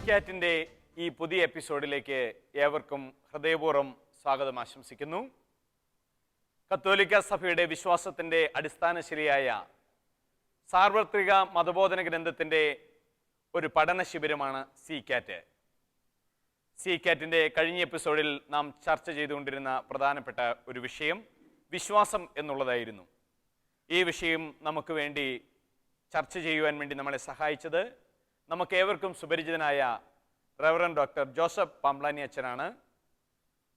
കാറ്റിൻ്റെ ഈ പുതിയ എപ്പിസോഡിലേക്ക് ഏവർക്കും ഹൃദയപൂർവ്വം സ്വാഗതം ആശംസിക്കുന്നു. കത്തോലിക്ക സഭയുടെ വിശ്വാസത്തിൻ്റെ അടിസ്ഥാനശിലയായ സാർവത്രിക മതബോധന ഗ്രന്ഥത്തിൻ്റെ ഒരു പഠന ശിബിരമാണ് കാറ്റ്. കാറ്റിൻ്റെ കഴിഞ്ഞ എപ്പിസോഡിൽ നാം ചർച്ച ചെയ്തുകൊണ്ടിരുന്ന പ്രധാനപ്പെട്ട ഒരു വിഷയം വിശ്വാസം എന്നുള്ളതായിരുന്നു. ഈ വിഷയം നമുക്ക് വേണ്ടി ചർച്ച ചെയ്യുവാൻ വേണ്ടി നമ്മളെ സഹായിച്ചത് നമുക്കേവർക്കും സുപരിചിതനായ റവറൻ ഡോക്ടർ ജോസഫ് പാംബ്ലാനി അച്ഛനാണ്.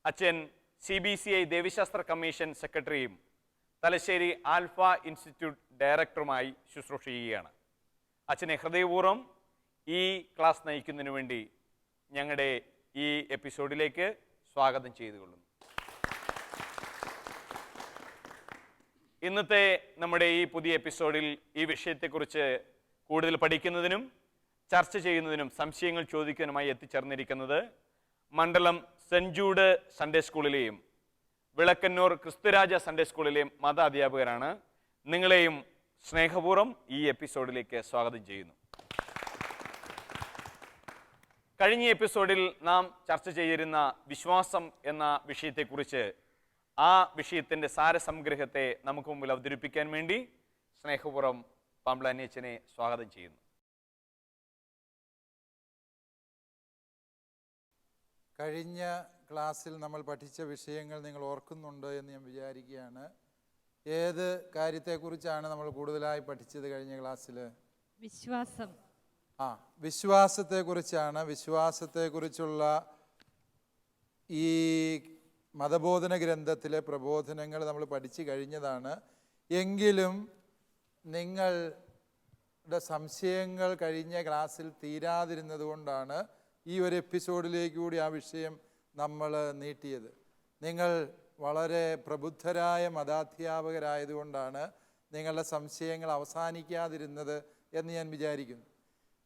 അച്ഛൻ CBCI ദേവീശാസ്ത്ര കമ്മീഷൻ സെക്രട്ടറിയും തലശ്ശേരി ആൽഫ ഇൻസ്റ്റിറ്റ്യൂട്ട് ഡയറക്ടറുമായി ശുശ്രൂഷ ചെയ്യുകയാണ്. അച്ഛനെ ഹൃദയപൂർവ്വം ഈ ക്ലാസ് നയിക്കുന്നതിന് വേണ്ടി ഞങ്ങളുടെ ഈ എപ്പിസോഡിലേക്ക് സ്വാഗതം ചെയ്തുകൊള്ളുന്നു. ഇന്നത്തെ നമ്മുടെ ഈ പുതിയ എപ്പിസോഡിൽ ഈ വിഷയത്തെക്കുറിച്ച് കൂടുതൽ പഠിക്കുന്നതിനും ചർച്ച ചെയ്യുന്നതിനും സംശയങ്ങൾ ചോദിക്കാനുമായി എത്തിച്ചേർന്നിരിക്കുന്നത് മണ്ഡലം സെൻറ് ജൂഡ് സൺഡേ സ്കൂളിലെയും വിളക്കന്നൂർ ക്രിസ്തുരാജ സൺഡേ സ്കൂളിലെയും മത അധ്യാപകരാണ്. നിങ്ങളെയും സ്നേഹപൂർവ്വം ഈ എപ്പിസോഡിലേക്ക് സ്വാഗതം ചെയ്യുന്നു. കഴിഞ്ഞ എപ്പിസോഡിൽ നാം ചർച്ച ചെയ്തിരുന്ന വിശ്വാസം എന്ന വിഷയത്തെക്കുറിച്ച് ആ വിഷയത്തിൻ്റെ സാരസംഗ്രഹത്തെ നമുക്ക് മുമ്പിൽ അവതരിപ്പിക്കാൻ വേണ്ടി സ്നേഹപൂർവ്വം പാംബ്ലാനി അച്ഛനെ സ്വാഗതം ചെയ്യുന്നു. കഴിഞ്ഞ ക്ലാസ്സിൽ നമ്മൾ പഠിച്ച വിഷയങ്ങൾ നിങ്ങൾ ഓർക്കുന്നുണ്ട് എന്ന് ഞാൻ വിചാരിക്കുകയാണ്. ഏത് കാര്യത്തെക്കുറിച്ചാണ് നമ്മൾ കൂടുതലായി പഠിച്ചത് കഴിഞ്ഞ ക്ലാസ്സിൽ? വിശ്വാസം. വിശ്വാസത്തെക്കുറിച്ചാണ്. വിശ്വാസത്തെക്കുറിച്ചുള്ള ഈ മതബോധന ഗ്രന്ഥത്തിലെ പ്രബോധനങ്ങൾ നമ്മൾ പഠിച്ചു കഴിഞ്ഞതാണ്. എങ്കിലും നിങ്ങളുടെ സംശയങ്ങൾ കഴിഞ്ഞ ക്ലാസ്സിൽ തീരാതിരുന്നത് കൊണ്ടാണ് ഈ ഒരു എപ്പിസോഡിലേക്ക് കൂടി ആ വിഷയം നമ്മൾ നീട്ടിയത്. നിങ്ങൾ വളരെ പ്രബുദ്ധരായ മതാധ്യാപകരായതുകൊണ്ടാണ് നിങ്ങളുടെ സംശയങ്ങൾ അവസാനിക്കാതിരുന്നത് എന്ന് ഞാൻ വിചാരിക്കുന്നു.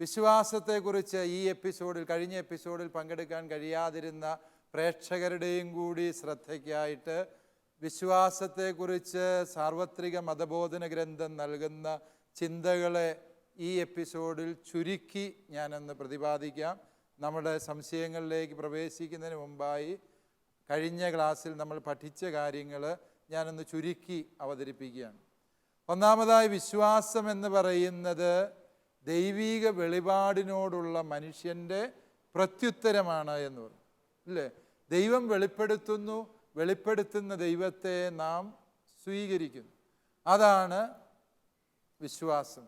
വിശ്വാസത്തെക്കുറിച്ച് ഈ എപ്പിസോഡിൽ, കഴിഞ്ഞ എപ്പിസോഡിൽ പങ്കെടുക്കാൻ കഴിയാതിരുന്ന പ്രേക്ഷകരുടെയും കൂടി ശ്രദ്ധയ്ക്കായിട്ട് വിശ്വാസത്തെക്കുറിച്ച് സാർവത്രിക മതബോധന ഗ്രന്ഥം നൽകുന്ന ചിന്തകളെ ഈ എപ്പിസോഡിൽ ചുരുക്കി ഞാനൊന്ന് പ്രതിപാദിക്കാം. നമ്മുടെ സംശയങ്ങളിലേക്ക് പ്രവേശിക്കുന്നതിന് മുമ്പായി കഴിഞ്ഞ ക്ലാസ്സിൽ നമ്മൾ പഠിച്ച കാര്യങ്ങൾ ഞാനൊന്ന് ചുരുക്കി അവതരിപ്പിക്കുകയാണ്. ഒന്നാമതായി, വിശ്വാസം എന്ന് പറയുന്നത് ദൈവീക വെളിപാടിനോടുള്ള മനുഷ്യൻ്റെ പ്രത്യുത്തരമാണ് എന്ന് പറഞ്ഞു, അല്ലേ? ദൈവം വെളിപ്പെടുത്തുന്നു, വെളിപ്പെടുത്തുന്ന ദൈവത്തെ നാം സ്വീകരിക്കുന്നു. അതാണ് വിശ്വാസം.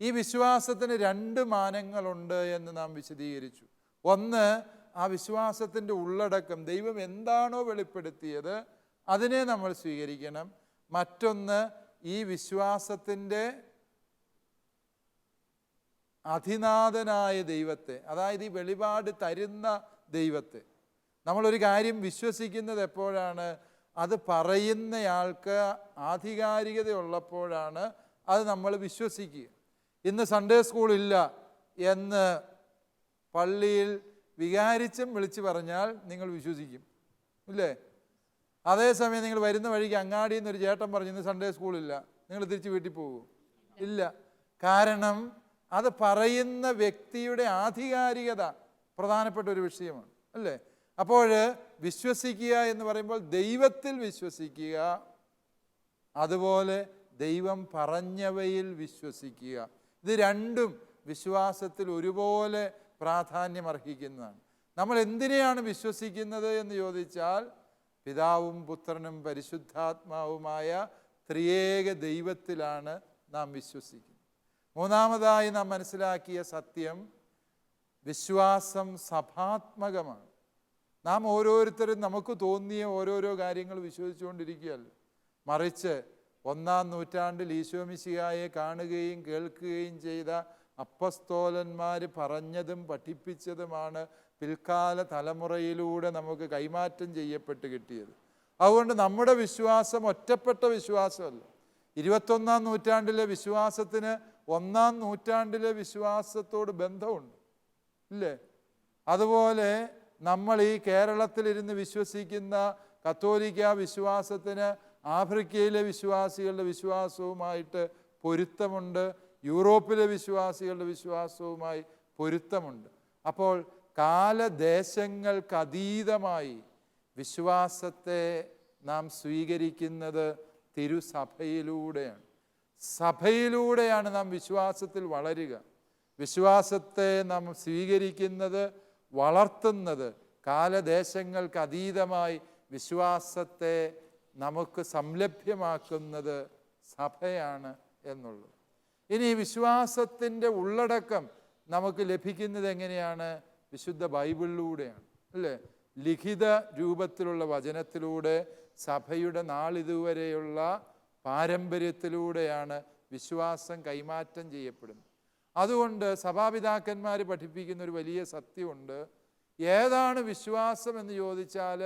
ഈ വിശ്വാസത്തിന് രണ്ട് മാനങ്ങളുണ്ട് എന്ന് നാം വിശദീകരിച്ചു. ഒന്ന്, ആ വിശ്വാസത്തിൻ്റെ ഉള്ളടക്കം, ദൈവം എന്താണോ വെളിപ്പെടുത്തിയത് അതിനെ നമ്മൾ സ്വീകരിക്കണം. മറ്റൊന്ന്, ഈ വിശ്വാസത്തിൻ്റെ അധിനാഥനായ ദൈവത്തെ, അതായത് ഈ വെളിപാട് തരുന്ന ദൈവത്തെ. നമ്മളൊരു കാര്യം വിശ്വസിക്കുന്നത് എപ്പോഴാണ്? അത് പറയുന്നയാൾക്ക് ആധികാരികത ഉള്ളപ്പോഴാണ് അത് നമ്മൾ വിശ്വസിക്കുക. ഇന്ന് സൺഡേ സ്കൂളില്ല എന്ന് പള്ളിയിൽ വികാരിച്ചം വിളിച്ച് പറഞ്ഞാൽ നിങ്ങൾ വിശ്വസിക്കും, ഇല്ലേ? അതേസമയം നിങ്ങൾ വരുന്ന വഴിക്ക് അങ്ങാടിയിൽ നിന്നൊരു ചേട്ടൻ പറഞ്ഞു ഇന്ന് സൺഡേ സ്കൂളില്ല, നിങ്ങൾ തിരിച്ച് വീട്ടിൽ പോകുമോ? ഇല്ല. കാരണം അത് പറയുന്ന വ്യക്തിയുടെ ആധികാരികത പ്രധാനപ്പെട്ട ഒരു വിഷയമാണ്, അല്ലേ? അപ്പോൾ വിശ്വസിക്കുക എന്ന് പറയുമ്പോൾ ദൈവത്തിൽ വിശ്വസിക്കുക, അതുപോലെ ദൈവം പറഞ്ഞവയിൽ വിശ്വസിക്കുക. ഇത് രണ്ടും വിശ്വാസത്തിൽ ഒരുപോലെ പ്രാധാന്യം അർഹിക്കുന്നതാണ്. നമ്മൾ എന്തിനെയാണ് വിശ്വസിക്കുന്നത് എന്ന് ചോദിച്ചാൽ പിതാവും പുത്രനും പരിശുദ്ധാത്മാവുമായ ത്രിയേക ദൈവത്തിലാണ് നാം വിശ്വസിക്കുന്നത്. മൂന്നാമതായി നാം മനസ്സിലാക്കിയ സത്യം, വിശ്വാസം സഭാത്മകമാണ്. നാം ഓരോരുത്തരും നമുക്ക് തോന്നിയ ഓരോരോ കാര്യങ്ങൾ വിശ്വസിച്ചുകൊണ്ടിരിക്കുകയല്ല, മറിച്ച് 1-ാം നൂറ്റാണ്ടിൽ ഈശോമിശിഹായെ കാണുകയും കേൾക്കുകയും ചെയ്ത അപ്പസ്തോലന്മാർ പറഞ്ഞതും പഠിപ്പിച്ചതുമാണ് പിൽക്കാല തലമുറയിലൂടെ നമുക്ക് കൈമാറ്റം ചെയ്യപ്പെട്ട് കിട്ടിയത്. അതുകൊണ്ട് നമ്മുടെ വിശ്വാസം ഒറ്റപ്പെട്ട വിശ്വാസമല്ല. 21-ാം നൂറ്റാണ്ടിലെ വിശ്വാസത്തിന് 1-ാം നൂറ്റാണ്ടിലെ വിശ്വാസത്തോട് ബന്ധമുണ്ട്, ഇല്ലേ? അതുപോലെ നമ്മൾ ഈ കേരളത്തിലിരുന്ന് വിശ്വസിക്കുന്ന കത്തോലിക്ക വിശ്വാസത്തിന് ആഫ്രിക്കയിലെ വിശ്വാസികളുടെ വിശ്വാസവുമായിട്ട് പൊരുത്തമുണ്ട്, യൂറോപ്പിലെ വിശ്വാസികളുടെ വിശ്വാസവുമായി പൊരുത്തമുണ്ട്. അപ്പോൾ കാലദേശങ്ങൾക്കതീതമായി വിശ്വാസത്തെ നാം സ്വീകരിക്കുന്നത് തിരുസഭയിലൂടെയാണ്. സഭയിലൂടെയാണ് നാം വിശ്വാസത്തിൽ വളരുക. വിശ്വാസത്തെ നാം സ്വീകരിക്കുന്നത്, വളർത്തുന്നത് കാലദേശങ്ങൾക്കതീതമായി വിശ്വാസത്തെ നമുക്ക് സംലഭ്യമാക്കുന്നത് സഭയാണ് എന്നുള്ളത്. ഇനി വിശ്വാസത്തിൻ്റെ ഉള്ളടക്കം നമുക്ക് ലഭിക്കുന്നത് എങ്ങനെയാണ്? വിശുദ്ധ ബൈബിളിലൂടെയാണ്, അല്ലേ? ലിഖിത രൂപത്തിലുള്ള വചനത്തിലൂടെ സഭയുടെ നാളിതുവരെയുള്ള പാരമ്പര്യത്തിലൂടെയാണ് വിശ്വാസം കൈമാറ്റം ചെയ്യപ്പെടുന്നത്. അതുകൊണ്ട് സഭാപിതാക്കന്മാർ പഠിപ്പിക്കുന്ന ഒരു വലിയ സത്യമുണ്ട്. ഏതാണ് വിശ്വാസം എന്ന് ചോദിച്ചാൽ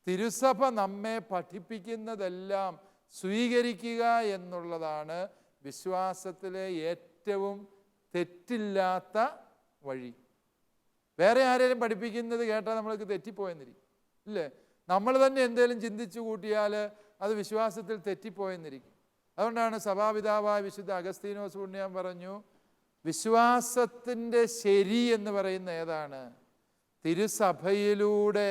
തിരുസഭ നമ്മെ പഠിപ്പിക്കുന്നതെല്ലാം സ്വീകരിക്കുക എന്നുള്ളതാണ് വിശ്വാസത്തിലെ ഏറ്റവും തെറ്റില്ലാത്ത വഴി. വേറെ ആരെങ്കിലും പഠിപ്പിക്കുന്നത് കേട്ടാൽ നമ്മൾക്ക് തെറ്റിപ്പോയെന്നിരിക്കും, ഇല്ലേ? നമ്മൾ തന്നെ എന്തെങ്കിലും ചിന്തിച്ചു കൂട്ടിയാൽ അത് വിശ്വാസത്തിൽ തെറ്റിപ്പോയെന്നിരിക്കും. അതുകൊണ്ടാണ് സഭാപിതാവായ വിശുദ്ധ അഗസ്തീനോസ് പുണ്യം പറഞ്ഞു, വിശ്വാസത്തിൻ്റെ ശരി എന്ന് പറയുന്ന ഏതാണ്? തിരുസഭയിലൂടെ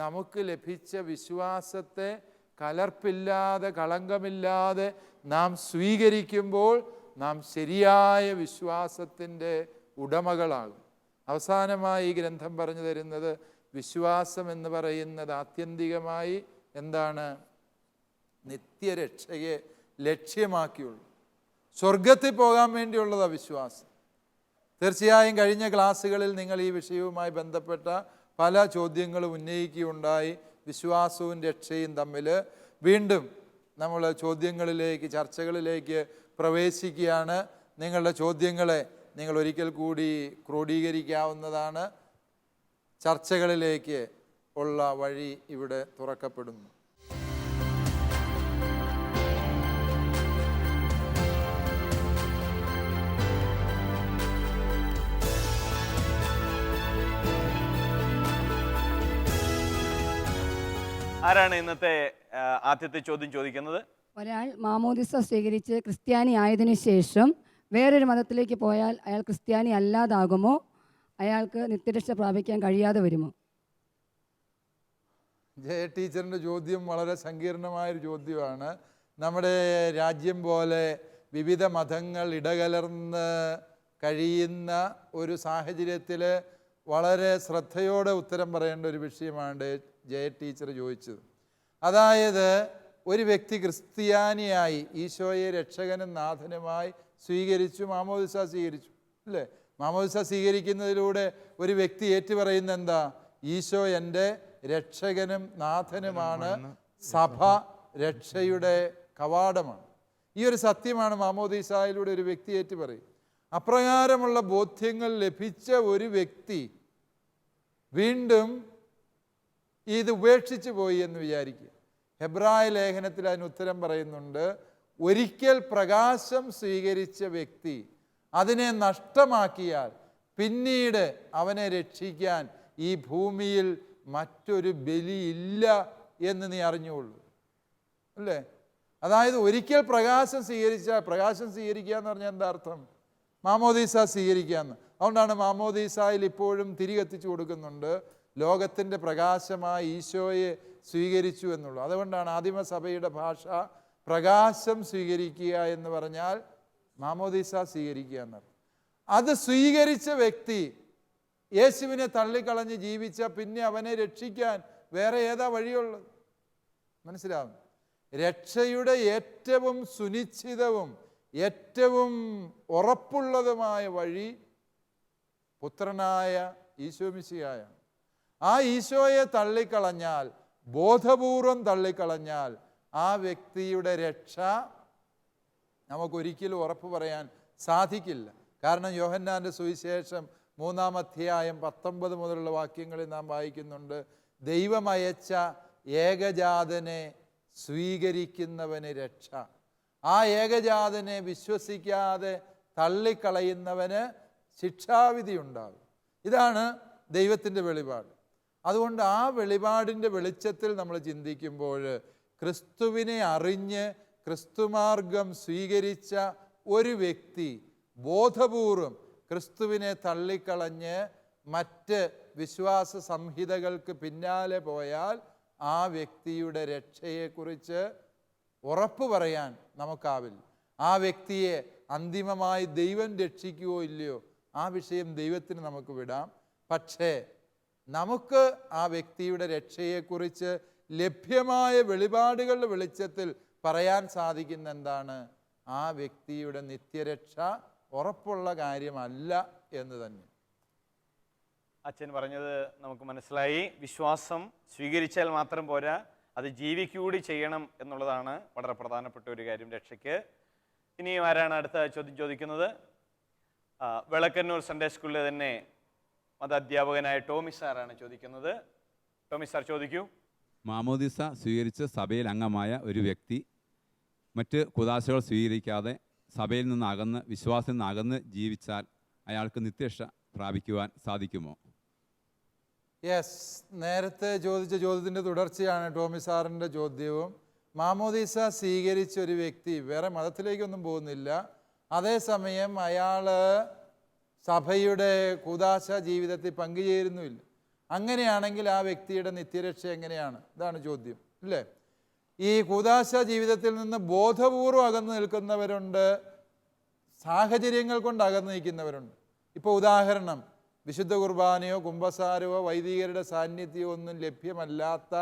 നമുക്ക് ലഭിച്ച വിശ്വാസത്തെ കലർപ്പില്ലാതെ കളങ്കമില്ലാതെ നാം സ്വീകരിക്കുമ്പോൾ നാം ശരിയായ വിശ്വാസത്തിൻ്റെ ഉടമകളാകും. അവസാനമായി ഈ ഗ്രന്ഥം പറഞ്ഞു തരുന്നത് വിശ്വാസം എന്ന് പറയുന്നത് ആത്യന്തികമായി എന്താണ്? നിത്യരക്ഷയെ ലക്ഷ്യമാക്കിയുള്ളൂ, സ്വർഗത്തിൽ പോകാൻ വേണ്ടിയുള്ളതാണ് വിശ്വാസം. തീർച്ചയായും കഴിഞ്ഞ ക്ലാസ്സുകളിൽ നിങ്ങൾ ഈ വിഷയവുമായി ബന്ധപ്പെട്ട പല ചോദ്യങ്ങളും ഉന്നയിക്കുകയുണ്ടായി. വിശ്വാസവും രക്ഷയും തമ്മിൽ വീണ്ടും നമ്മൾ ചോദ്യങ്ങളിലേക്ക്, ചർച്ചകളിലേക്ക് പ്രവേശിക്കുകയാണ്. നിങ്ങളുടെ ചോദ്യങ്ങളെ നിങ്ങൾ ഒരിക്കൽ കൂടി ക്രോഡീകരിക്കാവുന്നതാണ്. ചർച്ചകളിലേക്ക് ഉള്ള വഴി ഇവിടെ തുറക്കപ്പെടുന്നു. ആരാണ് ഇന്നത്തെ ആദ്യത്തെ ചോദ്യം ചോദിക്കുന്നത്? ഒരാൾ മാമോദിസ സ്വീകരിച്ച് ക്രിസ്ത്യാനി ആയതിനു ശേഷം വേറൊരു മതത്തിലേക്ക് പോയാൽ അയാൾ ക്രിസ്ത്യാനി അല്ലാതാകുമോ? അയാൾക്ക് നിത്യരക്ഷ പ്രാപിക്കാൻ കഴിയാതെ വരുമോ? ജയ ടീച്ചറിൻ്റെ ചോദ്യം വളരെ സങ്കീർണമായൊരു ചോദ്യമാണ്. നമ്മുടെ രാജ്യം പോലെ വിവിധ മതങ്ങൾ ഇടകലർന്ന് കഴിയുന്ന ഒരു സാഹചര്യത്തിൽ വളരെ ശ്രദ്ധയോടെ ഉത്തരം പറയേണ്ട ഒരു വിഷയമാണ് ജയ ടീച്ചർ ചോദിച്ചത്. അതായത് ഒരു വ്യക്തി ക്രിസ്ത്യാനിയായി ഈശോയെ രക്ഷകനും നാഥനുമായി സ്വീകരിച്ചു, മാമോദിസ സ്വീകരിച്ചു, അല്ലേ? മാമോദിസ സ്വീകരിക്കുന്നതിലൂടെ ഒരു വ്യക്തി ഏറ്റുപറയുന്ന എന്താ? ഈശോ എൻ്റെ രക്ഷകനും നാഥനുമാണ്, സഭ രക്ഷയുടെ കവാടമാണ്. ഈ ഒരു സത്യമാണ് മാമോദിസായിലൂടെ ഒരു വ്യക്തി ഏറ്റുപറയും. അപ്രകാരമുള്ള ബോധ്യങ്ങൾ ലഭിച്ച ഒരു വ്യക്തി വീണ്ടും ഇത് ഉപേക്ഷിച്ചു പോയി എന്ന് വിചാരിക്കുക. ഹെബ്രായ ലേഖനത്തിൽ അതിന് ഉത്തരം പറയുന്നുണ്ട്. ഒരിക്കൽ പ്രകാശം സ്വീകരിച്ച വ്യക്തി അതിനെ നഷ്ടമാക്കിയാൽ പിന്നീട് അവനെ രക്ഷിക്കാൻ ഈ ഭൂമിയിൽ മറ്റൊരു ബലിയില്ല എന്ന് നീ അറിഞ്ഞുകൊള്ളൂ, അല്ലേ? അതായത് ഒരിക്കൽ പ്രകാശം സ്വീകരിച്ചാൽ, പ്രകാശം സ്വീകരിക്കുക എന്ന് പറഞ്ഞാൽ എന്താ അർത്ഥം? മാമോദീസ സ്വീകരിക്കുക എന്ന്. അതുകൊണ്ടാണ് മാമോദീസായിൽ ഇപ്പോഴും തിരി കത്തിച്ചു കൊടുക്കുന്നുണ്ട്. ലോകത്തിൻ്റെ പ്രകാശമായ ഈശോയെ സ്വീകരിച്ചു എന്നുള്ളൂ. അതുകൊണ്ടാണ് ആദിമസഭയുടെ ഭാഷ പ്രകാശം സ്വീകരിക്കുക എന്ന് പറഞ്ഞാൽ മാമോദീസ സ്വീകരിക്കുക എന്നർത്ഥം. അത് സ്വീകരിച്ച വ്യക്തി യേശുവിനെ തള്ളിക്കളഞ്ഞ് ജീവിച്ച പിന്നെ അവനെ രക്ഷിക്കാൻ വേറെ ഏതാ വഴിയുള്ളത്? മനസ്സിലാവും. രക്ഷയുടെ ഏറ്റവും സുനിശ്ചിതവും ഏറ്റവും ഉറപ്പുള്ളതുമായ വഴി പുത്രനായ ഈശോ മിശിഹായാണ്. ആ ഈശോയെ തള്ളിക്കളഞ്ഞാൽ, ബോധപൂർവം തള്ളിക്കളഞ്ഞാൽ ആ വ്യക്തിയുടെ രക്ഷ നമുക്കൊരിക്കലും ഉറപ്പ് പറയാൻ സാധിക്കില്ല. കാരണം യോഹന്നാൻ്റെ സുവിശേഷം 3-ാം അധ്യായം 19 മുതലുള്ള വാക്യങ്ങളിൽ നാം വായിക്കുന്നുണ്ട്, ദൈവമയച്ച ഏകജാതനെ സ്വീകരിക്കുന്നവന് രക്ഷ. ആ ഏകജാതനെ വിശ്വസിക്കാതെ തള്ളിക്കളയുന്നവന് ശിക്ഷാവിധി ഉണ്ടാകും. ഇതാണ് ദൈവത്തിൻ്റെ വെളിപാട്. അതുകൊണ്ട് ആ വെളിപാടിൻ്റെ വെളിച്ചത്തിൽ നമ്മൾ ചിന്തിക്കുമ്പോൾ ക്രിസ്തുവിനെ അറിഞ്ഞ് ക്രിസ്തുമാർഗം സ്വീകരിച്ച ഒരു വ്യക്തി ബോധപൂർവം ക്രിസ്തുവിനെ തള്ളിക്കളഞ്ഞ് മറ്റ് വിശ്വാസ സംഹിതകൾക്ക് പിന്നാലെ പോയാൽ ആ വ്യക്തിയുടെ രക്ഷയെക്കുറിച്ച് ഉറപ്പ് പറയാൻ നമുക്കാവില്ല. ആ വ്യക്തിയെ അന്തിമമായി ദൈവം രക്ഷിക്കുകയോ ഇല്ലയോ ആ വിഷയം ദൈവത്തിന് നമുക്ക് വിടാം. പക്ഷേ നമുക്ക് ആ വ്യക്തിയുടെ രക്ഷയെക്കുറിച്ച് ലഭ്യമായ വെളിപാടുകളുടെ വെളിച്ചത്തിൽ പറയാൻ സാധിക്കുന്ന എന്താണ്? ആ വ്യക്തിയുടെ നിത്യരക്ഷ ഉറപ്പുള്ള കാര്യമല്ല എന്ന് തന്നെ. അച്ഛൻ പറഞ്ഞത് നമുക്ക് മനസ്സിലായി. വിശ്വാസം സ്വീകരിച്ചാൽ മാത്രം പോരാ, അത് ജീവിക്കൂടി ചെയ്യണം എന്നുള്ളതാണ് വളരെ പ്രധാനപ്പെട്ട ഒരു കാര്യം രക്ഷയ്ക്ക്. ഇനിയും ആരാണ് അടുത്ത ചോദ്യം ചോദിക്കുന്നത്? വിളക്കന്നൂർ സൺഡേ സ്കൂളിലെ തന്നെ മത അധ്യാപകനായ ടോമി സാറാണ് ചോദിക്കുന്നത്. ടോമി സാർ ചോദിക്കൂ. മാമോദിസ സ്വീകരിച്ച് സഭയിൽ അംഗമായ ഒരു വ്യക്തി മറ്റ് കുദാശകൾ സ്വീകരിക്കാതെ സഭയിൽ നിന്ന് അകന്ന്, വിശ്വാസത്തിൽ നിന്ന് അകന്ന് ജീവിച്ചാൽ അയാൾക്ക് നിത്യരക്ഷ പ്രാപിക്കുവാൻ സാധിക്കുമോ? യെസ്, നേരത്തെ ചോദിച്ച ചോദ്യത്തിൻ്റെ തുടർച്ചയാണ് ടോമി സാറിൻ്റെ ചോദ്യവും. മാമോദീസ സ്വീകരിച്ച ഒരു വ്യക്തി വേറെ മതത്തിലേക്കൊന്നും പോകുന്നില്ല, അതേസമയം അയാൾ സഭയുടെ കൂദാശ ജീവിതത്തിൽ പങ്കുചേരുന്നുമില്ല. അങ്ങനെയാണെങ്കിൽ ആ വ്യക്തിയുടെ നിത്യരക്ഷ എങ്ങനെയാണ്? ഇതാണ് ചോദ്യം, അല്ലേ? ഈ കൂദാശ ജീവിതത്തിൽ നിന്ന് ബോധപൂർവം അകന്നു നിൽക്കുന്നവരുണ്ട്, സാഹചര്യങ്ങൾ കൊണ്ട് അകന്നു നിൽക്കുന്നവരുണ്ട്. ഇപ്പോൾ ഉദാഹരണം, വിശുദ്ധ കുർബാനയോ കുമ്പസാരമോ വൈദികരുടെ സാന്നിധ്യമോ ഒന്നും ലഭ്യമല്ലാത്ത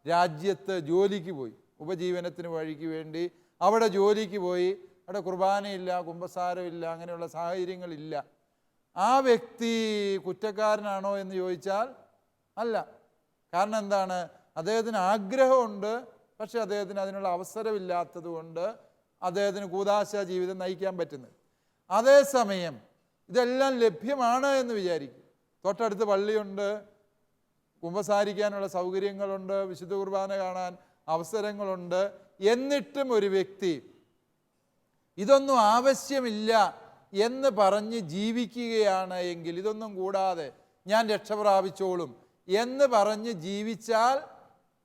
രാജ്യത്ത് ജോലിക്ക് പോയി, ഉപജീവനത്തിന് വഴിക്ക് വേണ്ടി അവിടെ ജോലിക്ക് പോയി, അവിടെ കുർബാനയില്ല, കുമ്പസാരമില്ല, അങ്ങനെയുള്ള സാഹചര്യങ്ങളില്ല. ആ വ്യക്തി കുറ്റക്കാരനാണോ എന്ന് ചോദിച്ചാൽ അല്ല. കാരണം എന്താണ്? അദ്ദേഹത്തിന് ആഗ്രഹമുണ്ട്, പക്ഷെ അദ്ദേഹത്തിന് അതിനുള്ള അവസരമില്ലാത്തത് കൊണ്ട് അദ്ദേഹത്തിന് കൂദാശ ജീവിതം നയിക്കാൻ പറ്റുന്നത്. അതേസമയം ഇതെല്ലാം ലഭ്യമാണ് എന്ന് വിചാരിക്കും. തൊട്ടടുത്ത് പള്ളിയുണ്ട്, കുമ്പസാരിക്കാനുള്ള സൗകര്യങ്ങളുണ്ട്, വിശുദ്ധ കുർബാന കാണാൻ അവസരങ്ങളുണ്ട്. എന്നിട്ടും ഒരു വ്യക്തി ഇതൊന്നും ആവശ്യമില്ല എന്ന് പറഞ്ഞ് ജീവിക്കുകയാണ് എങ്കിൽ, ഇതൊന്നും കൂടാതെ ഞാൻ രക്ഷ പ്രാപിച്ചോളും എന്ന് പറഞ്ഞ് ജീവിച്ചാൽ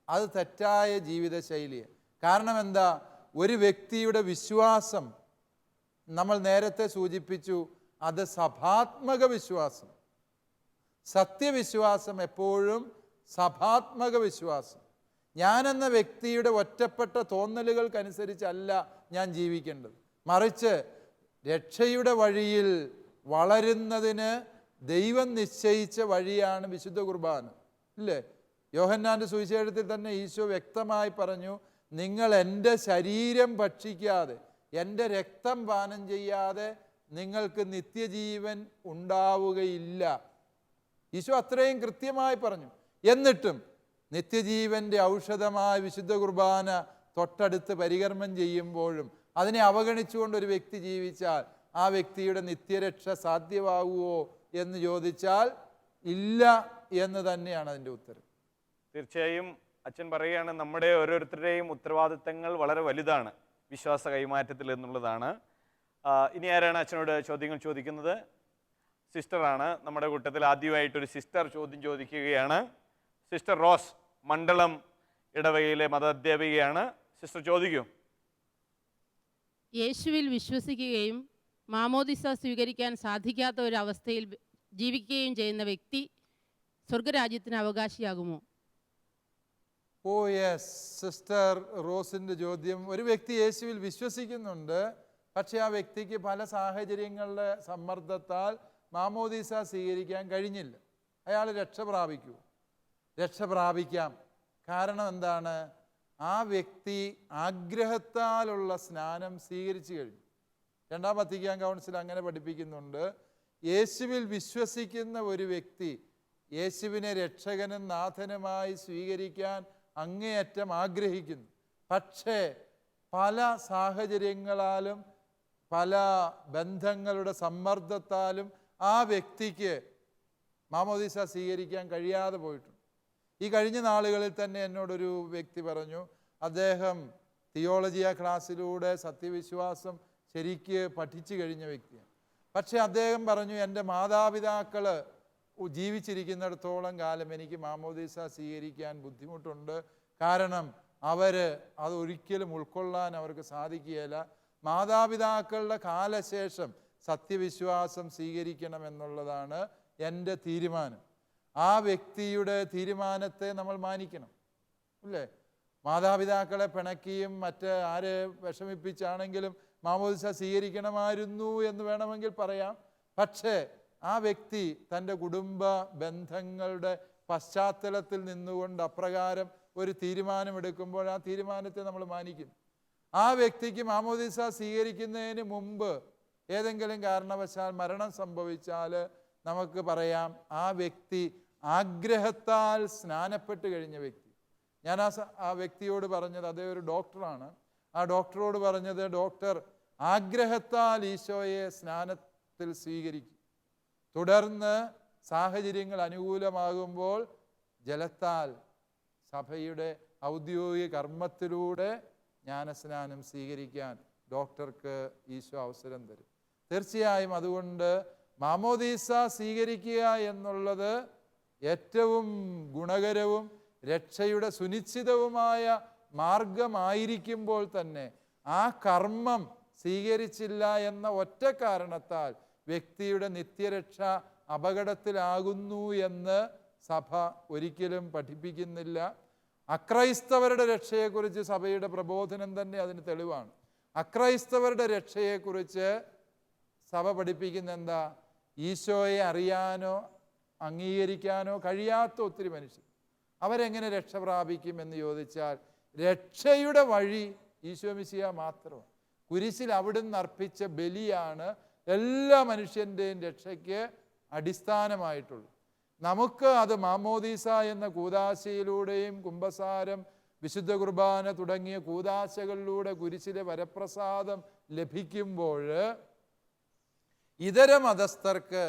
അത് തെറ്റായ ജീവിതശൈലിയാണ്. കാരണം എന്താ? ഒരു വ്യക്തിയുടെ വിശ്വാസം നമ്മൾ നേരത്തെ സൂചിപ്പിച്ചു, അത് സഭാത്മക വിശ്വാസം. സത്യവിശ്വാസം എപ്പോഴും സഭാത്മക വിശ്വാസം. ഞാനെന്ന വ്യക്തിയുടെ ഒറ്റപ്പെട്ട തോന്നലുകൾക്കനുസരിച്ചല്ല ഞാൻ ജീവിക്കേണ്ടത്, മറിച്ച് രക്ഷയുടെ വഴിയിൽ വളരുന്നതിന് ദൈവം നിശ്ചയിച്ച വഴിയാണ് വിശുദ്ധ കുർബാന, ഇല്ലേ? യോഹന്നാൻ്റെ സുവിശേഷത്തിൽ തന്നെ ഈശോ വ്യക്തമായി പറഞ്ഞു, നിങ്ങൾ എൻ്റെ ശരീരം ഭക്ഷിക്കാതെ എൻ്റെ രക്തം പാനം ചെയ്യാതെ നിങ്ങൾക്ക് നിത്യജീവൻ ഉണ്ടാവുകയില്ല. ഈശോ അത്രയും കൃത്യമായി പറഞ്ഞു. എന്നിട്ടും നിത്യജീവൻ്റെ ഔഷധമായ വിശുദ്ധ കുർബാന തൊട്ടടുത്ത് പരികർമ്മം ചെയ്യുമ്പോഴും അതിനെ അവഗണിച്ചുകൊണ്ട് ഒരു വ്യക്തി ജീവിച്ചാൽ ആ വ്യക്തിയുടെ നിത്യരക്ഷ സാധ്യമാകുമോ എന്ന് ചോദിച്ചാൽ ഇല്ല എന്ന് തന്നെയാണ് അതിൻ്റെ ഉത്തരം. തീർച്ചയായും അച്ഛൻ പറയുകയാണ്, നമ്മുടെ ഓരോരുത്തരുടെയും ഉത്തരവാദിത്തങ്ങൾ വളരെ വലുതാണ് വിശ്വാസ കൈമാറ്റത്തിൽ എന്നുള്ളതാണ്. ഇനി ആരാണ് അച്ഛനോട് ചോദ്യങ്ങൾ ചോദിക്കുന്നത്? സിസ്റ്ററാണ് നമ്മുടെ കൂട്ടത്തിൽ ആദ്യമായിട്ടൊരു സിസ്റ്റർ ചോദ്യം ചോദിക്കുകയാണ്. സിസ്റ്റർ റോസ്, മണ്ഡലം ഇടവകയിലെ മതാധ്യാപികയാണ്. സിസ്റ്റർ ചോദിക്കൂ. യേശുവിൽ വിശ്വസിക്കുകയും മാമോദിസ സ്വീകരിക്കാൻ സാധിക്കാത്ത ഒരു അവസ്ഥയിൽ ജീവിക്കുകയും ചെയ്യുന്ന വ്യക്തി സ്വർഗരാജ്യത്തിന് അവകാശിയാകുമോ? ഓ യെസ്, സിസ്റ്റർ റോസിൻ്റെ ചോദ്യം. ഒരു വ്യക്തി യേശുവിൽ വിശ്വസിക്കുന്നുണ്ട്, പക്ഷേ ആ വ്യക്തിക്ക് പല സാഹചര്യങ്ങളുടെ സമ്മർദ്ദത്താൽ മാമോദീസ സ്വീകരിക്കാൻ കഴിഞ്ഞില്ല. അയാൾ രക്ഷ പ്രാപിക്കൂ? രക്ഷ പ്രാപിക്കാം. കാരണം എന്താണ്? ആ വ്യക്തി ആഗ്രഹത്താലുള്ള സ്നാനം സ്വീകരിച്ചു കഴിഞ്ഞു. രണ്ടാം വത്തിക്കാൻ കൗൺസിൽ അങ്ങനെ പഠിപ്പിക്കുന്നുണ്ട്. യേശുവിൽ വിശ്വസിക്കുന്ന ഒരു വ്യക്തി യേശുവിനെ രക്ഷകനും നാഥനുമായി സ്വീകരിക്കാൻ അങ്ങേയറ്റം ആഗ്രഹിക്കുന്നു. പക്ഷേ പല സാഹചര്യങ്ങളാലും പല ബന്ധങ്ങളുടെ സമ്മർദ്ദത്താലും ആ വ്യക്തിക്ക് മാമോദീസ സ്വീകരിക്കാൻ കഴിയാതെ പോയിട്ടുണ്ട്. ഈ കഴിഞ്ഞ നാളുകളിൽ തന്നെ എന്നോടൊരു വ്യക്തി പറഞ്ഞു, അദ്ദേഹം തിയോളജിയ ക്ലാസ്സിലൂടെ സത്യവിശ്വാസം ശരിക്ക് പഠിച്ചു കഴിഞ്ഞ വ്യക്തിയാണ്. പക്ഷേ അദ്ദേഹം പറഞ്ഞു, എൻ്റെ മാതാപിതാക്കൾ ജീവിച്ചിരിക്കുന്നിടത്തോളം കാലം എനിക്ക് മാമോദീസ സ്വീകരിക്കാൻ ബുദ്ധിമുട്ടുണ്ട്. കാരണം അത് ഒരിക്കലും ഉൾക്കൊള്ളാൻ അവർക്ക് സാധിക്കുകയില്ല. മാതാപിതാക്കളുടെ കാലശേഷം സത്യവിശ്വാസം സ്വീകരിക്കണമെന്നുള്ളതാണ് എൻ്റെ തീരുമാനം. ആ വ്യക്തിയുടെ തീരുമാനത്തെ നമ്മൾ മാനിക്കണം, അല്ലേ? മാതാപിതാക്കളെ പിണക്കിയും മറ്റ് ആരെ വിഷമിപ്പിച്ചാണെങ്കിലും മാമോദിസ സ്വീകരിക്കണമായിരുന്നു എന്ന് വേണമെങ്കിൽ പറയാം. പക്ഷേ ആ വ്യക്തി തൻ്റെ കുടുംബ ബന്ധങ്ങളുടെ പശ്ചാത്തലത്തിൽ നിന്നുകൊണ്ട് അപ്രകാരം ഒരു തീരുമാനമെടുക്കുമ്പോൾ ആ തീരുമാനത്തെ നമ്മൾ മാനിക്കുന്നു. ആ വ്യക്തിക്ക് മാമോദിസ സ്വീകരിക്കുന്നതിന് മുമ്പ് ഏതെങ്കിലും കാരണവശാൽ മരണം സംഭവിച്ചാൽ നമുക്ക് പറയാം ആ വ്യക്തി ആഗ്രഹത്താൽ സ്നാനപ്പെട്ട് കഴിഞ്ഞ വ്യക്തി. ഞാൻ ആ വ്യക്തിയോട് പറഞ്ഞത്, അതേ ഒരു ഡോക്ടറാണ്, ആ ഡോക്ടറോട് പറഞ്ഞത്, ഡോക്ടർ ആഗ്രഹത്താൽ ഈശോയെ സ്നാനത്തിൽ സ്വീകരിക്കും, തുടർന്ന് സാഹചര്യങ്ങൾ അനുകൂലമാകുമ്പോൾ ജലത്താൽ സഭയുടെ ഔദ്യോഗിക കർമ്മത്തിലൂടെ ജ്ഞാനസ്നാനം സ്വീകരിക്കാൻ ഡോക്ടർക്ക് ഈശോ അവസരം തരും. തീർച്ചയായും അതുകൊണ്ട് മാമോദീസ സ്വീകരിക്കുക എന്നുള്ളത് ഏറ്റവും ഗുണകരവും രക്ഷയുടെ സുനിശ്ചിതവുമായ മാർഗമായിരിക്കുമ്പോൾ തന്നെ ആ കർമ്മം സ്വീകരിച്ചില്ല എന്ന ഒറ്റ കാരണത്താൽ വ്യക്തിയുടെ നിത്യരക്ഷ അപകടത്തിലാകുന്നു എന്ന് സഭ ഒരിക്കലും പഠിപ്പിക്കുന്നില്ല. അക്രൈസ്തവരുടെ രക്ഷയെക്കുറിച്ച് സഭയുടെ പ്രബോധനം തന്നെ അതിന് തെളിവാണ്. അക്രൈസ്തവരുടെ രക്ഷയെക്കുറിച്ച് സഭ പഠിപ്പിക്കുന്ന എന്താ? ഈശോയെ അറിയാനോ അംഗീകരിക്കാനോ കഴിയാത്ത ഒത്തിരി മനുഷ്യർ, അവരെങ്ങനെ രക്ഷ പ്രാപിക്കും എന്ന് ചോദിച്ചാൽ രക്ഷയുടെ വഴി ഈശോ മിശിഹ മാത്രമാണ്. കുരിശിൽ അവിടുന്ന് അർപ്പിച്ച ബലിയാണ് എല്ലാ മനുഷ്യൻ്റെയും രക്ഷയ്ക്ക് അടിസ്ഥാനമായിട്ടുള്ളത്. നമുക്ക് അത് മാമോദീസ എന്ന കൂദാശയിലൂടെയും കുമ്പസാരം, വിശുദ്ധ കുർബാന തുടങ്ങിയ കൂദാശകളിലൂടെ കുരിശിലെ വരപ്രസാദം ലഭിക്കുമ്പോൾ ഇതര മതസ്ഥർക്ക്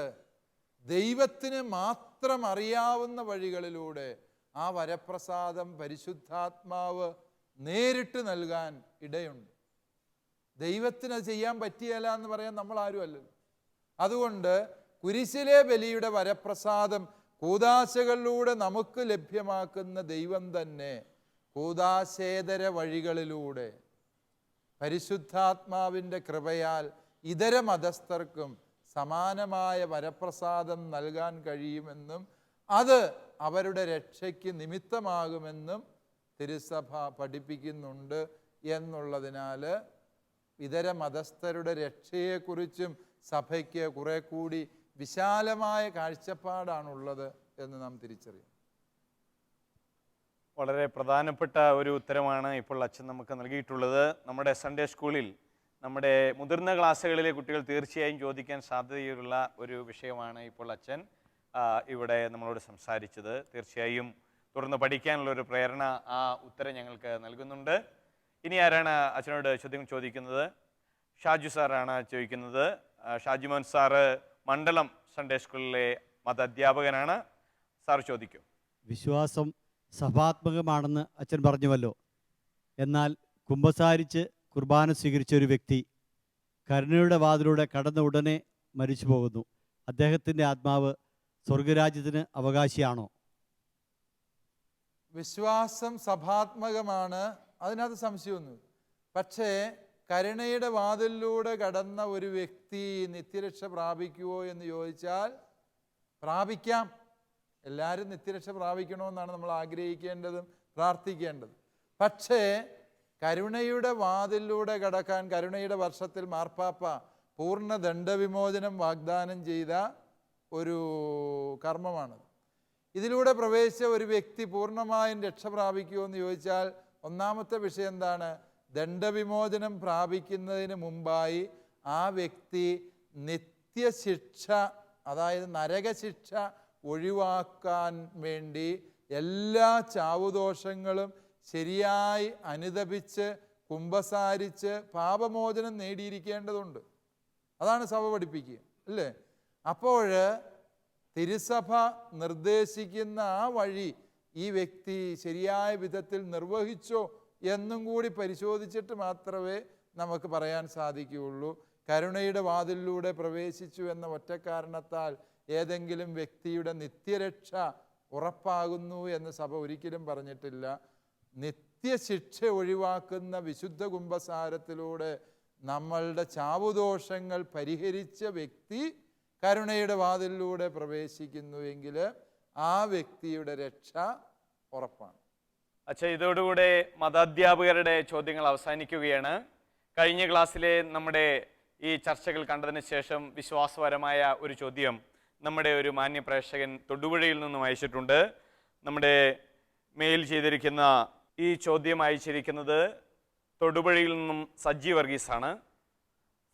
ദൈവത്തിന് മാത്രം അറിയാവുന്ന വഴികളിലൂടെ ആ വരപ്രസാദം പരിശുദ്ധാത്മാവ് നേരിട്ട് നൽകാൻ ഇടയുണ്ട്. ദൈവത്തിന് അത് ചെയ്യാൻ പറ്റിയല്ല എന്ന് പറയാൻ നമ്മൾ ആരും അല്ലല്ലോ. അതുകൊണ്ട് കുരിശിലെ ബലിയുടെ വരപ്രസാദം കൂദാശകളിലൂടെ നമുക്ക് ലഭ്യമാക്കുന്ന ദൈവം തന്നെ കൂദാശേതര വഴികളിലൂടെ പരിശുദ്ധാത്മാവിൻ്റെ കൃപയാൽ ഇതര മതസ്ഥർക്കും സമാനമായ വരപ്രസാദം നൽകാൻ കഴിയുമെന്നും അത് അവരുടെ രക്ഷയ്ക്ക് നിമിത്തമാകുമെന്നും തിരുസഭ പഠിപ്പിക്കുന്നുണ്ട് എന്നുള്ളതിനാൽ ഇതര മതസ്ഥരുടെ രക്ഷയെക്കുറിച്ചും സഭയ്ക്ക് കുറെ കൂടി വിശാലമായ കാഴ്ചപ്പാടാണുള്ളത് എന്ന് നാം തിരിച്ചറിയും. വളരെ പ്രധാനപ്പെട്ട ഒരു ഉത്തരമാണ് ഇപ്പോൾ അച്ഛൻ നമുക്ക് നൽകിയിട്ടുള്ളത്. നമ്മുടെ സൺഡേ സ്കൂളിൽ നമ്മുടെ മുതിർന്ന ക്ലാസ്സുകളിലെ കുട്ടികൾ തീർച്ചയായും ചോദിക്കാൻ സാധ്യതയുള്ള ഒരു വിഷയമാണ് ഇപ്പോൾ അച്ഛൻ ഇവിടെ നമ്മളോട് സംസാരിച്ചത്. തീർച്ചയായും തുടർന്ന് പഠിക്കാനുള്ള ഒരു പ്രേരണ ആ ഉത്തരം ഞങ്ങൾക്ക് നൽകുന്നുണ്ട്. ഇനി ആരാണ് അച്ഛനോട് ചോദ്യം ചോദിക്കുന്നത്? ഷാജു സാറാണ് ചോദിക്കുന്നത്. ഷാജിമോൻ സാറ് മണ്ഡലം സൺഡേ സ്കൂളിലെ മതാധ്യാപകനാണ്. സാർ ചോദിക്കും. വിശ്വാസം സഭാത്മകമാണെന്ന് അച്ഛൻ പറഞ്ഞുവല്ലോ. എന്നാൽ കുമ്പസാരിച്ച് കുർബാന സ്വീകരിച്ച ഒരു വ്യക്തി കരുണയുടെ വാതിലൂടെ കടന്ന ഉടനെ മരിച്ചു പോകുന്നു. അദ്ദേഹത്തിൻ്റെ ആത്മാവ് സ്വർഗരാജ്യത്തിന് അവകാശിയാണോ? വിശ്വാസം സഭാത്മകമാണ്, അതിനകത്ത് സംശയമൊന്നുമില്ല. പക്ഷേ കരുണയുടെ വാതിലിലൂടെ കടന്ന ഒരു വ്യക്തി നിത്യരക്ഷ പ്രാപിക്കുമോ എന്ന് ചോദിച്ചാൽ പ്രാപിക്കാം. എല്ലാവരും നിത്യരക്ഷ പ്രാപിക്കണമെന്നാണ് നമ്മൾ ആഗ്രഹിക്കേണ്ടതും പ്രാർത്ഥിക്കേണ്ടതും. പക്ഷേ കരുണയുടെ വാതിലിലൂടെ കടക്കാൻ കരുണയുടെ വർഷത്തിൽ മാർപ്പാപ്പ പൂർണ്ണ ദണ്ഡവിമോചനം വാഗ്ദാനം ചെയ്ത ഒരു കർമ്മമാണത്. ഇതിലൂടെ പ്രവേശിച്ച ഒരു വ്യക്തി പൂർണ്ണമായും രക്ഷ പ്രാപിക്കുമോ എന്ന് ചോദിച്ചാൽ ഒന്നാമത്തെ വിഷയം എന്താണ്? ദണ്ഡവിമോചനം പ്രാപിക്കുന്നതിന് മുമ്പായി ആ വ്യക്തി നിത്യശിക്ഷ, അതായത് നരകശിക്ഷ ഒഴിവാക്കാൻ വേണ്ടി എല്ലാ ചാവുദോഷങ്ങളും ശരിയായി അനുദപിച്ച് കുമ്പസാരിച്ച് പാപമോചനം നേടിയിരിക്കേണ്ടതുണ്ട്. അതാണ് സഭ പഠിപ്പിക്കുക, അല്ലേ? അപ്പോൾ തിരുസഭ നിർദ്ദേശിക്കുന്ന ആ വഴി ഈ വ്യക്തി ശരിയായ വിധത്തിൽ നിർവഹിച്ചോ എന്നും കൂടി പരിശോധിച്ചിട്ട് മാത്രമേ നമുക്ക് പറയാൻ സാധിക്കുകയുള്ളൂ. കരുണയുടെ വാതിലിലൂടെ പ്രവേശിച്ചു എന്ന ഒറ്റ കാരണത്താൽ ഏതെങ്കിലും വ്യക്തിയുടെ നിത്യരക്ഷ ഉറപ്പാകുന്നു എന്ന് സഭ ഒരിക്കലും പറഞ്ഞിട്ടില്ല. നിത്യശിക്ഷ ഒഴിവാക്കുന്ന വിശുദ്ധ കുമ്പസാരത്തിലൂടെ നമ്മളുടെ ചാവുദോഷങ്ങൾ പരിഹരിച്ച വ്യക്തി കരുണയുടെ വാതിലിലൂടെ പ്രവേശിക്കുന്നുവെങ്കിൽ ആ വ്യക്തിയുടെ രക്ഷ ഉറപ്പാണ്. അച്ഛാ, ഇതോടുകൂടെ മതാധ്യാപകരുടെ ചോദ്യങ്ങൾ അവസാനിക്കുകയാണ്. കഴിഞ്ഞ ക്ലാസ്സിലെ നമ്മുടെ ഈ ചർച്ചകൾ കണ്ടതിന് ശേഷം വിശ്വാസപരമായ ഒരു ചോദ്യം നമ്മുടെ ഒരു മാന്യ പ്രേക്ഷകൻ തൊടുപുഴയിൽ നിന്നും അയച്ചിട്ടുണ്ട്. നമ്മുടെ മെയിൽ ചെയ്തിരിക്കുന്ന ഈ ചോദ്യം അയച്ചിരിക്കുന്നത് തൊടുപുഴയിൽ നിന്നും സജി വർഗീസാണ്.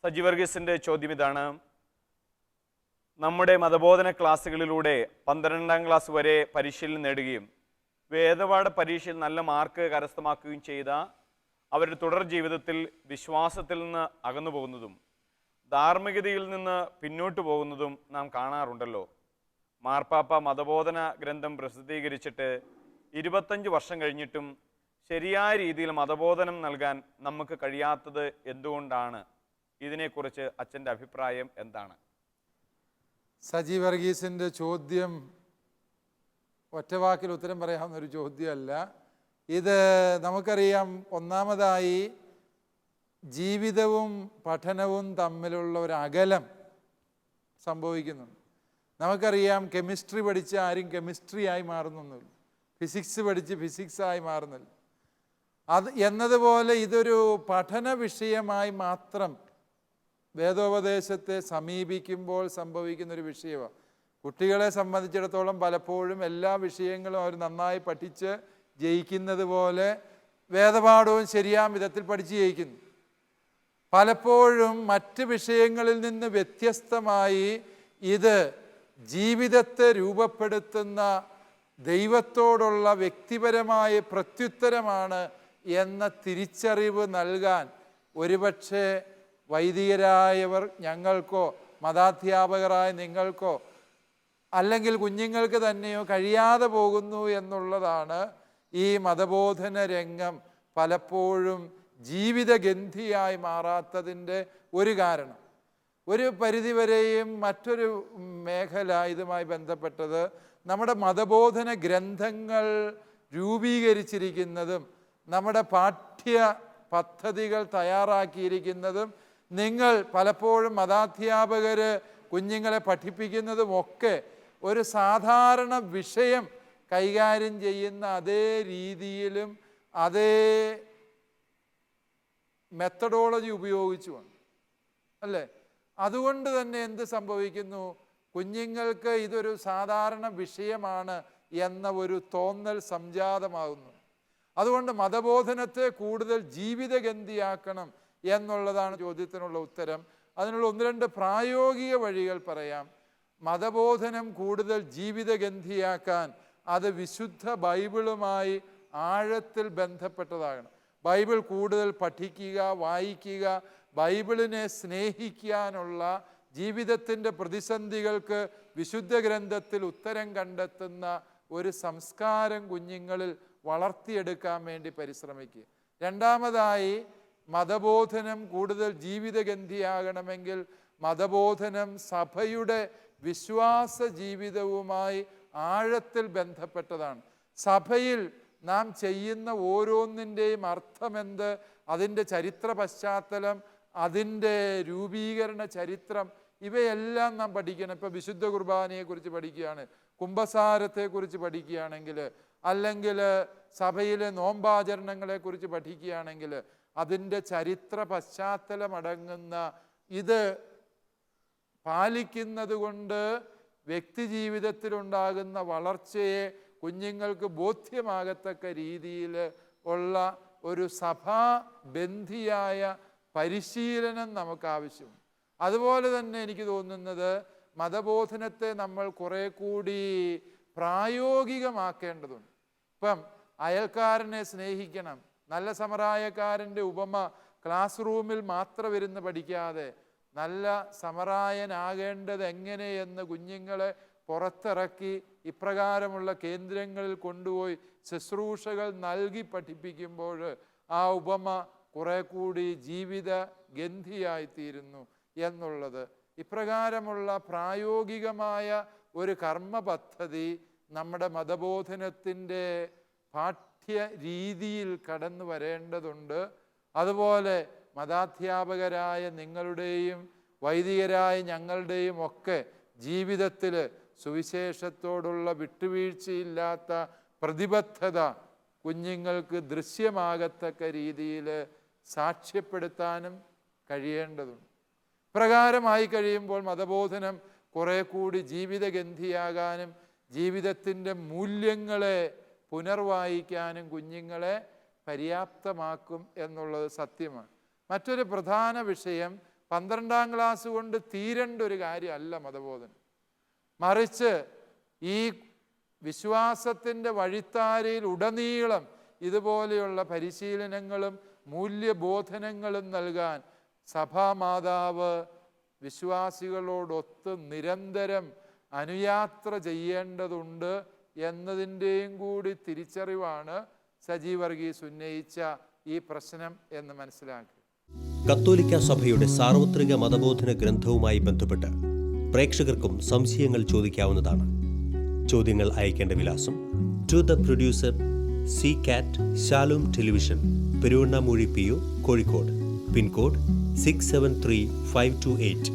സജി വർഗീസിൻ്റെ ചോദ്യം ഇതാണ്: നമ്മുടെ മതബോധന ക്ലാസ്സുകളിലൂടെ 12ാം ക്ലാസ് വരെ പരിശീലനം നേടുകയും വേദപാഠ പരീക്ഷയിൽ നല്ല മാർക്ക് കരസ്ഥമാക്കുകയും ചെയ്ത അവരുടെ തുടർ ജീവിതത്തിൽ വിശ്വാസത്തിൽ നിന്ന് അകന്നു പോകുന്നതും ധാർമ്മികതയിൽ നിന്ന് പിന്നോട്ട് പോകുന്നതും നാം കാണാറുണ്ടല്ലോ. മാർപ്പാപ്പ മതബോധന ഗ്രന്ഥം പ്രസിദ്ധീകരിച്ചിട്ട് 25 വർഷം കഴിഞ്ഞിട്ടും ശരിയായ രീതിയിൽ മതബോധനം നൽകാൻ നമുക്ക് കഴിയാത്തത് എന്തുകൊണ്ടാണ്? ഇതിനെക്കുറിച്ച് അച്ഛൻ്റെ അഭിപ്രായം എന്താണ്? സജി വർഗീസിൻ്റെ ചോദ്യം ഒറ്റവാക്കിൽ ഉത്തരം പറയാവുന്ന ഒരു ചോദ്യമല്ല. ഇത് നമുക്കറിയാം, ഒന്നാമതായി ജീവിതവും പഠനവും തമ്മിലുള്ള ഒരു അകലം സംഭവിക്കുന്നുണ്ട്. നമുക്കറിയാം, കെമിസ്ട്രി പഠിച്ച് ആരും കെമിസ്ട്രി ആയി മാറുന്നൊന്നുമില്ല, ഫിസിക്സ് പഠിച്ച് ഫിസിക്സായി മാറുന്നില്ല. എന്നതുപോലെ ഇതൊരു പഠന വിഷയമായി മാത്രം വേദോപദേശത്തെ സമീപിക്കുമ്പോൾ സംഭവിക്കുന്നൊരു വിഷയമാണ്. കുട്ടികളെ സംബന്ധിച്ചിടത്തോളം പലപ്പോഴും എല്ലാ വിഷയങ്ങളും അവർ നന്നായി പഠിച്ച് ജയിക്കുന്നത് പോലെ വേദപാഠവും ശരിയാം വിധത്തിൽ പഠിച്ച് ജയിക്കുന്നു. പലപ്പോഴും മറ്റ് വിഷയങ്ങളിൽ നിന്ന് വ്യത്യസ്തമായി ഇത് ജീവിതത്തെ രൂപപ്പെടുത്തുന്ന ദൈവത്തോടുള്ള വ്യക്തിപരമായ പ്രത്യുത്തരമാണ് എന്ന തിരിച്ചറിവ് നൽകാൻ ഒരുപക്ഷെ വൈദികരായവർ ഞങ്ങൾക്കോ മതാധ്യാപകരായ നിങ്ങൾക്കോ അല്ലെങ്കിൽ കുഞ്ഞുങ്ങൾക്ക് തന്നെയോ കഴിയാതെ പോകുന്നു എന്നുള്ളതാണ് ഈ മതബോധന രംഗം പലപ്പോഴും ജീവിതഗന്ധിയായി മാറാത്തതിൻ്റെ ഒരു കാരണം. ഒരു പരിധിവരെയും മറ്റൊരു മേഖല ഇതുമായി ബന്ധപ്പെട്ടത് നമ്മുടെ മതബോധന ഗ്രന്ഥങ്ങൾ രൂപീകരിച്ചിരിക്കുന്നതും നമ്മുടെ പാഠ്യ പദ്ധതികൾ തയ്യാറാക്കിയിരിക്കുന്നതും നിങ്ങൾ പലപ്പോഴും മതാധ്യാപകർ കുഞ്ഞുങ്ങളെ പഠിപ്പിക്കുന്നതുമൊക്കെ ഒരു സാധാരണ വിഷയം കൈകാര്യം ചെയ്യുന്ന അതേ രീതിയിലും അതേ മെത്തഡോളജി ഉപയോഗിച്ചുമാണ് അല്ലേ? അതുകൊണ്ട് തന്നെ എന്ത് സംഭവിക്കുന്നു? കുഞ്ഞുങ്ങൾക്ക് ഇതൊരു സാധാരണ വിഷയമാണ് എന്ന ഒരു തോന്നൽ സംജാതമാകുന്നു. അതുകൊണ്ട് മതബോധനത്തെ കൂടുതൽ ജീവിതഗന്ധിയാക്കണം എന്നുള്ളതാണ് ചോദ്യത്തിനുള്ള ഉത്തരം. അതിനുള്ള 1-2 പ്രായോഗിക വഴികൾ പറയാം. മതബോധനം കൂടുതൽ ജീവിതഗന്ധിയാക്കാൻ അത് വിശുദ്ധ ബൈബിളുമായി ആഴത്തിൽ ബന്ധപ്പെട്ടതാകണം. ബൈബിൾ കൂടുതൽ പഠിക്കുക, വായിക്കുക, ബൈബിളിനെ സ്നേഹിക്കാനുള്ള ജീവിതത്തിൻ്റെ പ്രതിസന്ധികൾക്ക് വിശുദ്ധ ഗ്രന്ഥത്തിൽ ഉത്തരം കണ്ടെത്തുന്ന ഒരു സംസ്കാരം കുഞ്ഞുങ്ങളിൽ വളർത്തിയെടുക്കാൻ വേണ്ടി പരിശ്രമിക്കുക. രണ്ടാമതായി, മതബോധനം കൂടുതൽ ജീവിതഗന്ധിയാകണമെങ്കിൽ മതബോധനം സഭയുടെ വിശ്വാസ ജീവിതവുമായി ആഴത്തിൽ ബന്ധപ്പെട്ടതാണ്. സഭയിൽ നാം ചെയ്യുന്ന ഓരോന്നിൻ്റെയും അർത്ഥമെന്ത്, അതിൻ്റെ ചരിത്ര പശ്ചാത്തലം, അതിൻ്റെ രൂപീകരണ ചരിത്രം, ഇവയെല്ലാം നാം പഠിക്കണം. ഇപ്പോൾ വിശുദ്ധ കുർബാനയെക്കുറിച്ച് പഠിക്കുകയാണ്, കുംഭസാരത്തെക്കുറിച്ച് പഠിക്കുകയാണെങ്കിൽ, അല്ലെങ്കിൽ സഭയിലെ നോമ്പാചരണങ്ങളെക്കുറിച്ച് പഠിക്കുകയാണെങ്കിൽ അതിൻ്റെ ചരിത്ര പശ്ചാത്തലമടങ്ങുന്ന ഇത് പാലിക്കുന്നത് കൊണ്ട് വ്യക്തി ജീവിതത്തിലുണ്ടാകുന്ന വളർച്ചയെ കുഞ്ഞുങ്ങൾക്ക് ബോധ്യമാകത്തക്ക രീതിയിൽ ഉള്ള ഒരു സഭാബന്ധിയായ പരിശീലനം നമുക്ക് ആവശ്യമുണ്ട്. അതുപോലെ തന്നെ എനിക്ക് തോന്നുന്നത് മതബോധനത്തെ നമ്മൾ കുറെ കൂടി പ്രായോഗികമാക്കേണ്ടതുണ്ട്. ഇപ്പം അയൽക്കാരനെ സ്നേഹിക്കണം, നല്ല സമറായക്കാരൻ്റെ ഉപമ ക്ലാസ് റൂമിൽ മാത്രം ഇരുന്ന് പഠിക്കാതെ നല്ല സമറായനാകേണ്ടത് എങ്ങനെയെന്ന് കുഞ്ഞുങ്ങളെ പുറത്തിറക്കി ഇപ്രകാരമുള്ള കേന്ദ്രങ്ങളിൽ കൊണ്ടുപോയി ശുശ്രൂഷകൾ നൽകി പഠിപ്പിക്കുമ്പോൾ ആ ഉപമ കുറെ കൂടി ജീവിത ഗന്ധിയായിത്തീരുന്നു എന്നുള്ളത്. ഇപ്രകാരമുള്ള പ്രായോഗികമായ ഒരു കർമ്മ പദ്ധതി നമ്മുടെ മതബോധനത്തിൻ്റെ പാഠ്യ രീതിയിൽ കടന്നു വരേണ്ടതുണ്ട്. അതുപോലെ മതാധ്യാപകരായ നിങ്ങളുടെയും വൈദികരായ ഞങ്ങളുടെയും ഒക്കെ ജീവിതത്തിൽ സുവിശേഷത്തോടുള്ള വിട്ടുവീഴ്ചയില്ലാത്ത പ്രതിബദ്ധത കുഞ്ഞുങ്ങൾക്ക് ദൃശ്യമാകത്തക്ക രീതിയിൽ സാക്ഷ്യപ്പെടുത്താനും കഴിയേണ്ടതുണ്ട്. പ്രകാരമായി കഴിയുമ്പോൾ മതബോധനം കുറേ കൂടി ജീവിതഗന്ധിയാകാനും ജീവിതത്തിൻ്റെ മൂല്യങ്ങളെ പുനർവായിക്കാനും കുഞ്ഞുങ്ങളെ പര്യാപ്തമാക്കും എന്നുള്ളത് സത്യമാണ്. മറ്റൊരു പ്രധാന വിഷയം 12ാം ക്ലാസ് കൊണ്ട് തീരേണ്ട ഒരു കാര്യമല്ല മതബോധനം. മറിച്ച് ഈ വിശ്വാസത്തിൻ്റെ വഴിത്താരയിൽ ഉടനീളം ഇതുപോലെയുള്ള പരിശീലനങ്ങളും മൂല്യബോധനങ്ങളും നൽകാൻ സഭാമാതാവ് വിശ്വാസികളോടൊത്ത് നിരന്തരം അനുയാത്ര ചെയ്യേണ്ടതുണ്ട് എന്നതിൻ്റെയും കൂടി തിരിച്ചറിവാണ് സജി വർഗീസ് ഉന്നയിച്ച ഈ പ്രശ്നം എന്ന് മനസ്സിലാക്കുക. കത്തോലിക്ക സഭയുടെ സാർവത്രിക മതബോധന ഗ്രന്ഥവുമായി ബന്ധപ്പെട്ട് പ്രേക്ഷകർക്കും സംശയങ്ങൾ ചോദിക്കാവുന്നതാണ്. ചോദ്യങ്ങൾ അയക്കേണ്ട വിലാസം: to the producer, C Cat, Shalom television, Peruvannamuzhi PO, Kozhikode. Pincode 673528.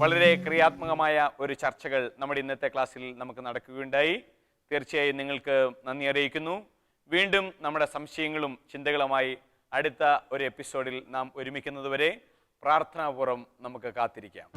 വളരെ ക്രിയാത്മകമായ ഒരു ചർച്ചകൾ നമ്മുടെ ഇന്നത്തെ ക്ലാസ്സിൽ നമുക്ക് നടക്കുകയുണ്ടായി. തീർച്ചയായും നിങ്ങൾക്ക് നന്ദി അറിയിക്കുന്നു. വീണ്ടും നമ്മുടെ സംശയങ്ങളും ചിന്തകളുമായി അടുത്ത ഒരു എപ്പിസോഡിൽ നാം ഒരുമിക്കുന്നതുവരെ പ്രാർത്ഥനാപൂർവ്വം നമുക്ക് കാത്തിരിക്കാം.